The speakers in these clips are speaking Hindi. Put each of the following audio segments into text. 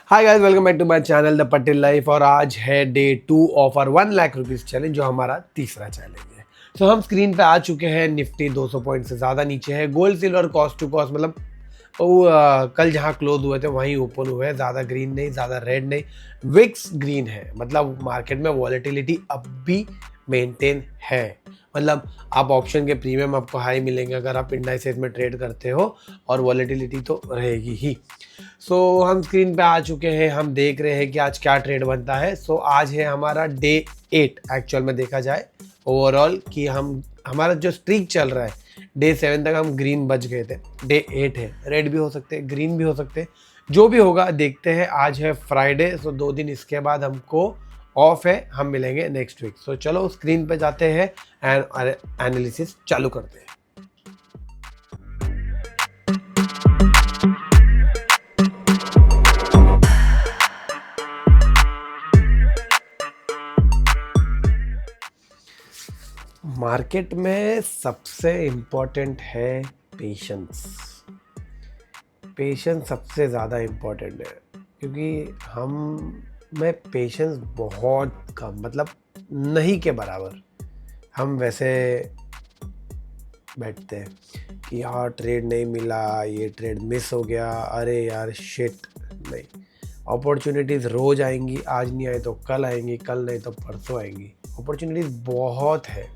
Hi guys, welcome back to my channel the Patel life. और आज है day 2 of our 1 lakh rupees challenge, जो हमारा तीसरा चैलेंज है। तो हम स्क्रीन पे आ चुके हैं। निफ्टी 200 पॉइंट से ज़्यादा नीचे है। Gold silver cost to cost मतलब वो कल जहाँ क्लोज हुए थे वहीं ओपन हुए हैं। ज़्यादा ग्रीन नहीं, ज़्यादा रेड नहीं, विक्स ग्रीन है। मतलब मार्केट में वॉलेटिलिटी अब भी मेंटेन है। मतलब आप ऑप्शन के प्रीमियम आपको हाई मिलेंगे अगर आप इंडाइसेस में ट्रेड करते हो, और वॉलेटिलिटी तो रहेगी ही। हम स्क्रीन पे आ चुके हैं। हम देख रहे हैं कि आज क्या ट्रेड बनता है। आज है हमारा डे 8 एक्चुअल में देखा जाए ओवरऑल, कि हम हमारा जो स्ट्रीक चल रहा है डे 7 तक हम ग्रीन बच गए थे। डे 8 है, रेड भी हो सकते हैं, ग्रीन भी हो सकते हैं, जो भी होगा देखते हैं। आज है फ्राइडे, 2 दिन इसके बाद हमको ऑफ है। हम मिलेंगे नेक्स्ट वीक। चलो स्क्रीन पे जाते हैं एंड एनालिसिस चालू करते हैं। मार्केट में सबसे इम्पोर्टेंट है पेशेंस। पेशेंस सबसे ज़्यादा इम्पोर्टेंट है, क्योंकि हम में पेशेंस बहुत कम, मतलब नहीं के बराबर। हम वैसे बैठते हैं कि यार ट्रेड नहीं मिला, ये ट्रेड मिस हो गया, अरे यार शिट। नहीं, अपॉर्चुनिटीज़ रोज़ आएंगी। आज नहीं आए तो कल आएंगी, कल नहीं तो परसों आएंगी। अपॉर्चुनिटीज़ बहुत है,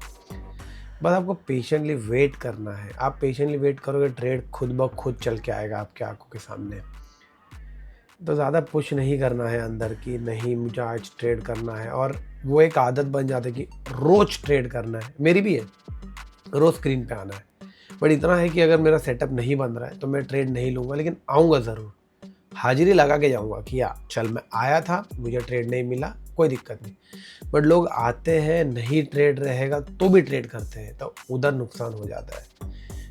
बस आपको पेशेंटली वेट करना है। आप पेशेंटली वेट करोगे, ट्रेड खुद ब खुद चल के आएगा आपके आंखों के सामने। तो ज़्यादा पुश नहीं करना है अंदर कि नहीं मुझे आज ट्रेड करना है, और वो एक आदत बन जाती है कि रोज़ ट्रेड करना है। मेरी भी है, रोज़ स्क्रीन पे आना है। बट इतना है कि अगर मेरा सेटअप नहीं बन रहा है तो मैं ट्रेड नहीं लूँगा, लेकिन आऊँगा ज़रूर। हाजिरी लगा के जाऊँगा कि या चल मैं आया था, मुझे ट्रेड नहीं मिला, कोई दिक्कत नहीं। बट लोग आते हैं, नहीं ट्रेड रहेगा तो भी ट्रेड करते हैं, तो उधर नुकसान हो जाता है।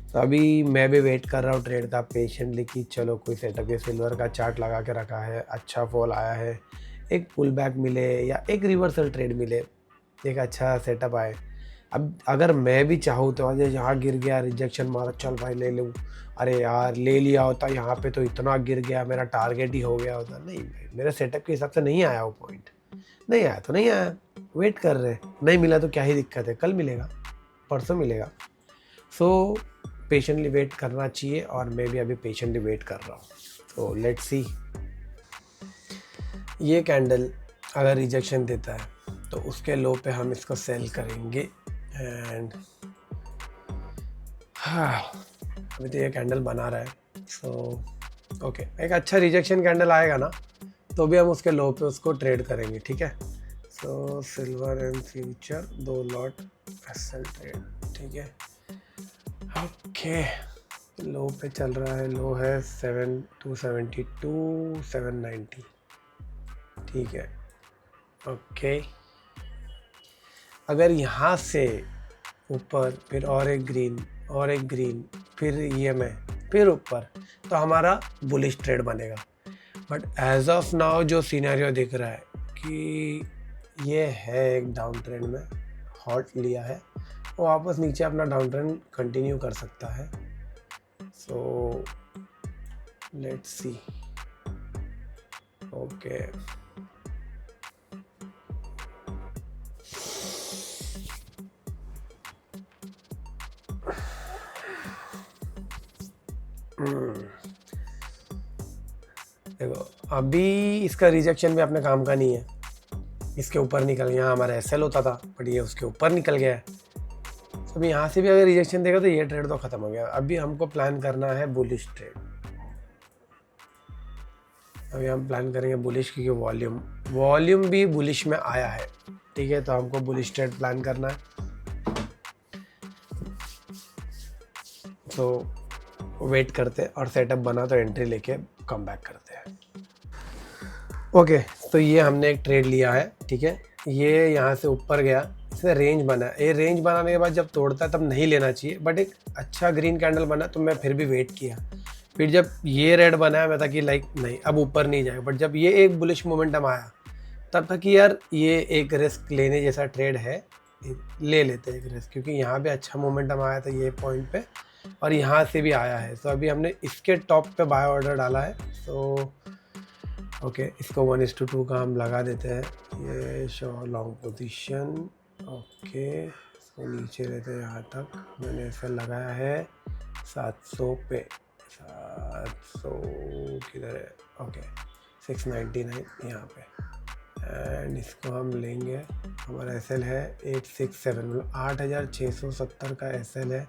तो अभी मैं भी वेट कर रहा हूँ ट्रेड का पेशेंटली कि चलो कोई सेटअप। ये सिल्वर का चार्ट लगा के रखा है, अच्छा फॉल आया है, एक पुल बैक मिले या एक रिवर्सल ट्रेड मिले, एक अच्छा सेटअप आए। अब अगर मैं भी चाहूँ तो आज यहाँ गिर गया, रिजेक्शन मारा, चल भाई ले लूँ, अरे यार ले लिया होता, यहाँ पे तो इतना गिर गया, मेरा टारगेट ही हो गया होता। नहीं भाई, मेरे सेटअप के हिसाब से नहीं आया वो पॉइंट। नहीं आया तो नहीं आया, वेट कर रहे। नहीं मिला तो क्या ही दिक्कत है, कल मिलेगा, परसों मिलेगा। पेशेंटली वेट करना चाहिए, और मैं भी अभी पेशेंटली वेट कर रहा हूँ। तो लेट्स सी। ये कैंडल अगर रिजेक्शन देता है तो उसके लो पे हम इसको सेल करेंगे। एंड अभी तो ये कैंडल बना रहा है। ओके, एक अच्छा रिजेक्शन कैंडल आएगा ना, तो भी हम उसके लो पे उसको ट्रेड करेंगे, ठीक है। Silver and future 2 lot SL trade, ठीक है। ओके, लो पे चल रहा है, लो है 7,272 790, ठीक है। ओके, अगर यहाँ से ऊपर फिर और एक ग्रीन और एक ग्रीन, फिर EMA, फिर ऊपर, तो हमारा बुलिश ट्रेड बनेगा। बट एज ऑफ नाउ जो सिनेरियो दिख रहा है कि ये है एक डाउन ट्रेंड में, हॉट लिया है, वो वापस नीचे अपना डाउन ट्रेंड कंटिन्यू कर सकता है। So let's see. ओके, देखो अभी इसका रिजेक्शन भी अपने काम का नहीं है। इसके ऊपर निकल गया, यहाँ हमारा SL होता था, बट ये उसके ऊपर निकल गया है। तो अभी यहाँ से भी अगर रिजेक्शन देगा तो ये ट्रेड तो खत्म हो गया। अभी हमको प्लान करना है बुलिश ट्रेड। अभी हम प्लान करेंगे बुलिश, क्योंकि वॉल्यूम भी बुलिश में आया है, ठीक है। तो हमको बुलिश ट्रेड प्लान करना है। वेट करते हैं, और सेटअप बना तो एंट्री लेके कम बैक करते हैं। ओके, तो ये हमने एक ट्रेड लिया है, ठीक है। ये यहाँ से ऊपर गया, इसने रेंज बना। ये रेंज बनाने के बाद जब तोड़ता है तब नहीं लेना चाहिए, बट एक अच्छा ग्रीन कैंडल बना तो मैं फिर भी वेट किया। फिर जब ये रेड बना मैं था कि लाइक नहीं, अब ऊपर नहीं जाएगा। बट जब ये एक बुलिश मोमेंटम आया, तब था कि यार ये एक रिस्क लेने जैसा ट्रेड है, ले लेते हैं एक रिस्क, क्योंकि यहाँ पे अच्छा मोमेंटम आया था ये पॉइंट पे, और यहाँ से भी आया है। अभी हमने इसके टॉप पे बाय ऑर्डर डाला है। ओके, इसको 1:2 का हम लगा देते हैं। ये शो लॉन्ग पोजीशन। ओके, इसको नीचे लेते हैं यहाँ तक। मैंने ऐसा लगाया है 700 पे। 700 किधर है? ओके, 699 यहाँ पे। एंड इसको हम लेंगे, हमारा एस एल है 867, मतलब 8670 का एस एल है।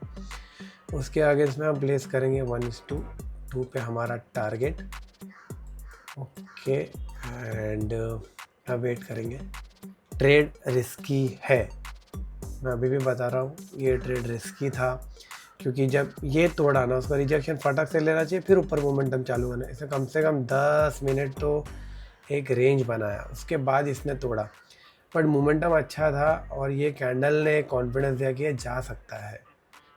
उसके आगे इसमें हम प्लेस करेंगे 1:2 पे हमारा टारगेट। ओके, एंड अब वेट करेंगे। ट्रेड रिस्की है, मैं अभी भी बता रहा हूँ, ये ट्रेड रिस्की था क्योंकि जब ये तोड़ा ना, उसका रिजेक्शन फटक से लेना चाहिए, फिर ऊपर मोमेंटम चालू होना। इसे कम से कम 10 मिनट तो एक रेंज बनाया, उसके बाद इसने तोड़ा, बट मोमेंटम अच्छा था और ये कैंडल ने कॉन्फिडेंस दिया कि ये जा सकता है।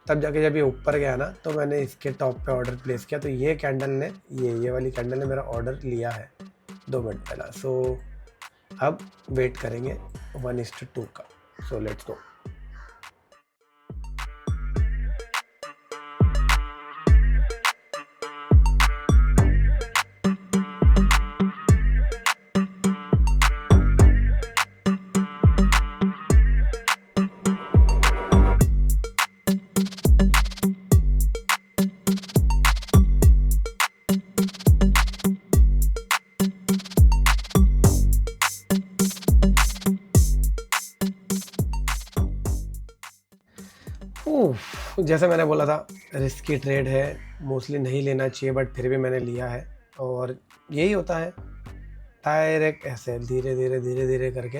तब जाके जब ये ऊपर गया ना, तो मैंने इसके टॉप पे ऑर्डर प्लेस किया। तो ये कैंडल ने, ये वाली कैंडल ने मेरा ऑर्डर लिया है 2 मिनट पहला। सो अब वेट करेंगे 1:2 का। So let's go. जैसे मैंने बोला था, रिस्की ट्रेड है, मोस्टली नहीं लेना चाहिए, बट फिर भी मैंने लिया है। और यही होता है, डायरेक्ट एसएल, धीरे धीरे धीरे धीरे करके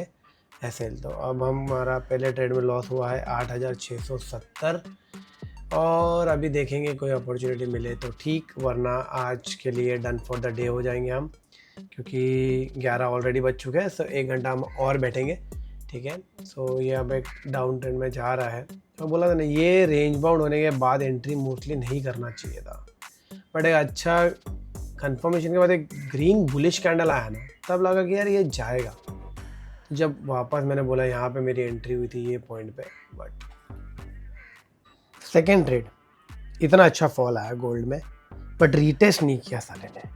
एसएल। तो अब हमारा पहले ट्रेड में लॉस हुआ है 8670, और अभी देखेंगे कोई अपॉर्चुनिटी मिले तो ठीक, वरना आज के लिए डन फॉर द डे हो जाएंगे हम, क्योंकि 11 ऑलरेडी बज चुके हैं। सो 1 घंटा हम और बैठेंगे, ठीक है। सो ये अब एक डाउन ट्रेंड में जा रहा है। तो बोला था ना, ये रेंज बाउंड होने के बाद एंट्री मोस्टली नहीं करना चाहिए था, बट एक अच्छा कंफर्मेशन के बाद एक ग्रीन बुलिश कैंडल आया ना, तब लगा कि यार ये जाएगा। तो जब वापस मैंने बोला, यहाँ पे मेरी एंट्री हुई थी ये पॉइंट पे, बट सेकेंड ट्रेड इतना अच्छा फॉल आया गोल्ड में, बट रीटेस्ट नहीं किया साले ने,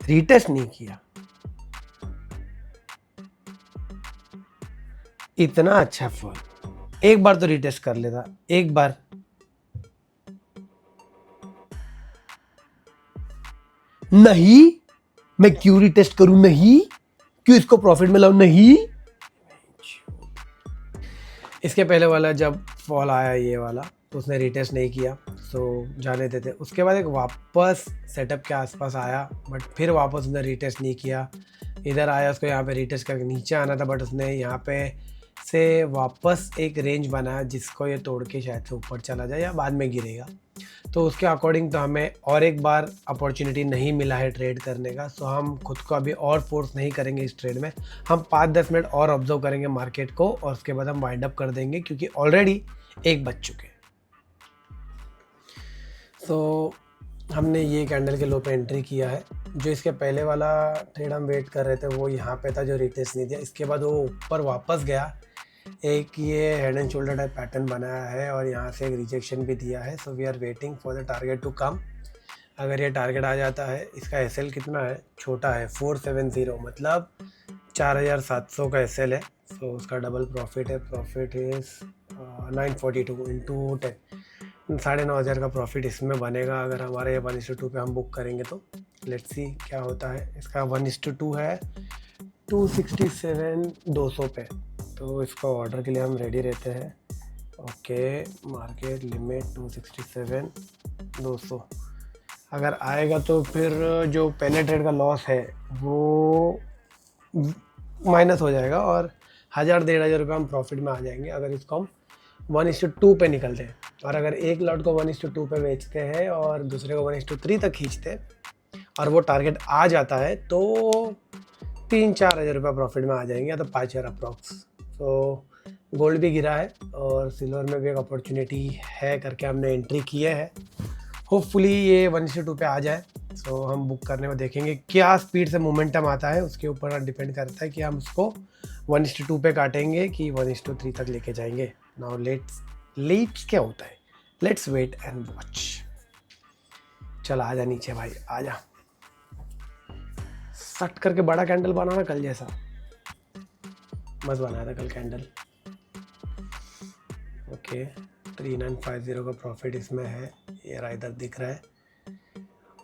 रीटेस्ट नहीं किया। इतना अच्छा फॉल, एक बार तो रीटेस्ट कर लेता, एक बार। नहीं, मैं क्यों रीटेस्ट करूं? नहीं, क्यों इसको प्रॉफिट में लाऊं? नहीं। इसके पहले वाला जब फॉल आया ये वाला, तो उसने रीटेस्ट नहीं किया, सो जाने देते। उसके बाद एक वापस सेटअप के आसपास आया, बट फिर वापस उसने रीटेस्ट नहीं किया। इधर आया, उसको यहाँ पे रीटेस्ट करके नीचे आना था, बट उसने यहाँ पे से वापस एक रेंज बनाया जिसको ये तोड़ के शायद से ऊपर चला जाए या बाद में गिरेगा। तो उसके अकॉर्डिंग तो हमें और एक बार अपॉर्चुनिटी नहीं मिला है ट्रेड करने का। सो हम खुद को अभी और फोर्स नहीं करेंगे इस ट्रेड में। हम 5-10 मिनट और ऑब्जर्व करेंगे मार्केट को, और उसके बाद हम वाइंड अप कर देंगे, क्योंकि ऑलरेडी 1 बज चुके हैं। सो हमने ये कैंडल के लो पे एंट्री किया है। जो इसके पहले वाला ट्रेड हम वेट कर रहे थे, वो यहाँ पे था, जो रिटेस्ट नहीं दिया। इसके बाद वो ऊपर वापस गया, एक ये head and shoulder type pattern बनाया है, और यहाँ से एक रिजेक्शन भी दिया है। So we are waiting for the target to come. अगर ये टारगेट आ जाता है, इसका एसएल कितना है? छोटा है, 470, मतलब 4700 का एसएल है। सो उसका डबल प्रॉफिट है। प्रॉफिट इज 942 इंटू 10, 9,500 का प्रॉफिट इसमें बनेगा अगर हमारे 1:2 पे हम बुक करेंगे तो। लेट्स सी क्या होता है। इसका 1:2 है 267 200 पे, तो इसका ऑर्डर के लिए हम रेडी रहते हैं। ओके, मार्केट लिमिट 267 200 अगर आएगा तो फिर जो पहले ट्रेड का लॉस है वो माइनस हो जाएगा, और 1,000-1,500 रुपये हम प्रॉफिट में आ जाएंगे अगर इसको हम 1:2 पे निकलते हैं। और अगर एक लॉट को 1:2 पे बेचते हैं और दूसरे को 1:3 तक खींचते हैं, और वो टारगेट आ जाता है, तो 3-4 हज़ार रुपये प्रॉफिट में आ जाएंगे, या तो 5,000 अप्रॉक्स। तो गोल्ड भी गिरा है, और सिल्वर में भी एक अपॉर्चुनिटी है करके हमने एंट्री किए है। होपफुली ये 1:2 पे आ जाए। सो हम बुक करने में देखेंगे क्या स्पीड से मोमेंटम आता है, उसके ऊपर डिपेंड करता है कि हम उसको 1:2 पे काटेंगे कि 1:3 तक लेके जाएंगे। नाउ लेट्स क्या होता है, लेट्स वेट एंड वॉच। चल आजा नीचे भाई, आजा। सट करके बड़ा कैंडल बनाना कल जैसा, मस्त बनाया था कल कैंडल। ओके 3950 का प्रॉफिट इसमें है, ये रहा इधर दिख रहा है।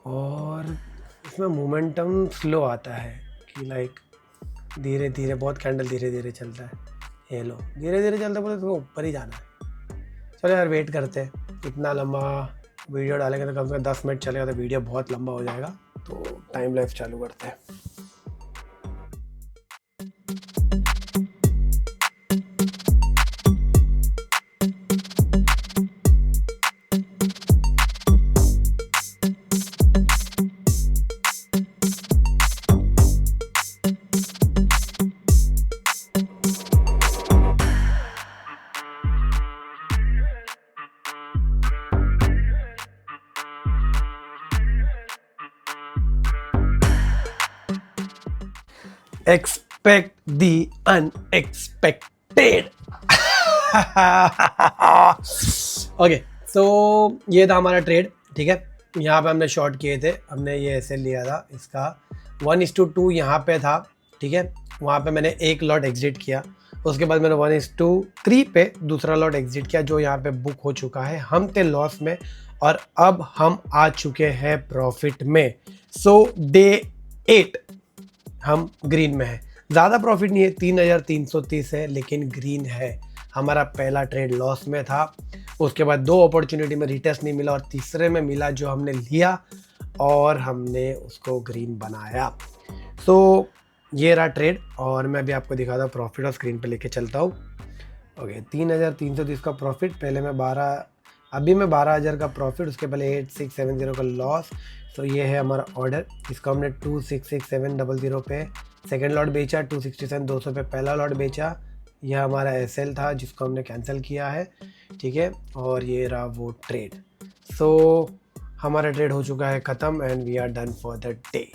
और इसमें मोमेंटम स्लो आता है कि लाइक धीरे धीरे, बहुत कैंडल धीरे धीरे चलता है। ये लो धीरे धीरे चलता है, बोले तो ऊपर ही जाना है। चलो यार वेट करते हैं, इतना लंबा वीडियो डालेंगे तो कम से कम 10 मिनट चलेगा, तो वीडियो बहुत लंबा हो जाएगा। तो टाइम लैप्स चालू करते हैं। Expect the unexpected. Okay so ये था हमारा ट्रेड, ठीक है। यहाँ पे हमने शॉर्ट किए थे, हमने ये ऐसे लिया था, इसका 1:2 यहाँ पे था, ठीक है। वहाँ पे मैंने एक लॉट एग्जिट किया, उसके बाद मैंने 1:3 पे दूसरा लॉट एग्जिट किया, जो यहाँ पे बुक हो चुका है। हम थे लॉस में और अब हम आ चुके हैं प्रॉफिट में। सो डे 8 हम ग्रीन में है, ज़्यादा प्रॉफिट नहीं है, 3330 है, लेकिन ग्रीन है। हमारा पहला ट्रेड लॉस में था, उसके बाद 2 अपॉर्चुनिटी में रिटेस्ट नहीं मिला और तीसरे में मिला, जो हमने लिया और हमने उसको ग्रीन बनाया। सो ये रहा ट्रेड, और मैं भी आपको दिखाता हूँ प्रॉफिट और स्क्रीन पे लेके चलता हूँ। ओके 3330 का प्रॉफिट, पहले मैं 12,000 का प्रॉफिट, उसके पहले 8670 का लॉस। तो ये है हमारा ऑर्डर, इसको हमने 266700 पे सेकेंड लॉट बेचा, 267,200 पे पहला लॉट बेचा। यह हमारा एसएल था जिसको हमने कैंसिल किया है, ठीक है। और ये रहा वो ट्रेड। सो हमारा ट्रेड हो चुका है ख़त्म and we are done for the day.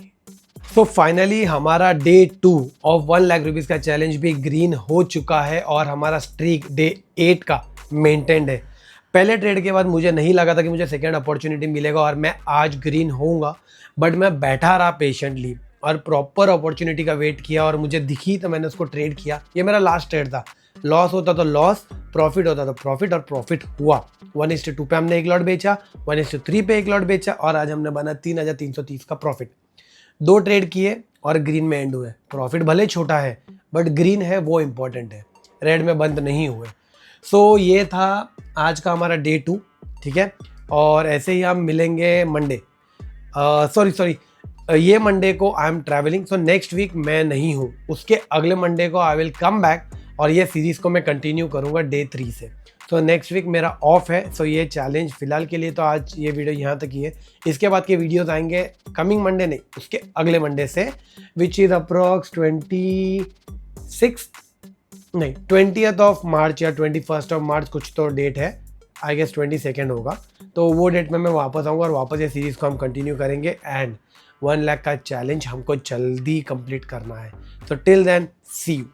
So finally हमारा डे 2 ऑफ 1 लाख रुपीज़ का चैलेंज भी ग्रीन हो चुका है और हमारा स्ट्रीक डे 8 का मेंटेन्ड है। पहले ट्रेड के बाद मुझे नहीं लगा था कि मुझे सेकेंड अपॉर्चुनिटी मिलेगा और मैं आज ग्रीन होऊंगा, बट मैं बैठा रहा पेशेंटली और प्रॉपर अपॉर्चुनिटी का वेट किया और मुझे दिखी तो मैंने उसको ट्रेड किया। ये मेरा लास्ट ट्रेड था, लॉस होता तो लॉस, प्रॉफिट होता तो प्रॉफिट, और प्रॉफिट हुआ। 1:2 पे हमने एक लॉट बेचा, 1:3 पे एक लॉट बेचा और आज हमने बना 3330 का प्रॉफिट। 2 ट्रेड किए और ग्रीन में एंड हुए। प्रॉफिट भले छोटा है बट ग्रीन है, वो इंपॉर्टेंट है, रेड में बंद नहीं हुए। सो ये था आज का हमारा डे 2, ठीक है। और ऐसे ही हम मिलेंगे मंडे, सॉरी ये मंडे को I am travelling, so next week मैं नहीं हूँ, उसके अगले मंडे को आई विल कम बैक और ये सीरीज़ को मैं कंटिन्यू करूँगा डे 3 से। सो नेक्स्ट वीक मेरा ऑफ है। सो ये चैलेंज फिलहाल के लिए तो आज ये वीडियो यहाँ तक ही है। इसके बाद के वीडियोस आएंगे कमिंग मंडे नहीं, उसके अगले मंडे से, which is approx 20th of March या 21st ऑफ मार्च, कुछ तो डेट है, आई गेस 22nd होगा। तो वो डेट में मैं वापस आऊँगा और वापस ये सीरीज़ को हम कंटिन्यू करेंगे एंड 1 लाख का चैलेंज हमको जल्दी कंप्लीट करना है। तो टिल देन सी यू।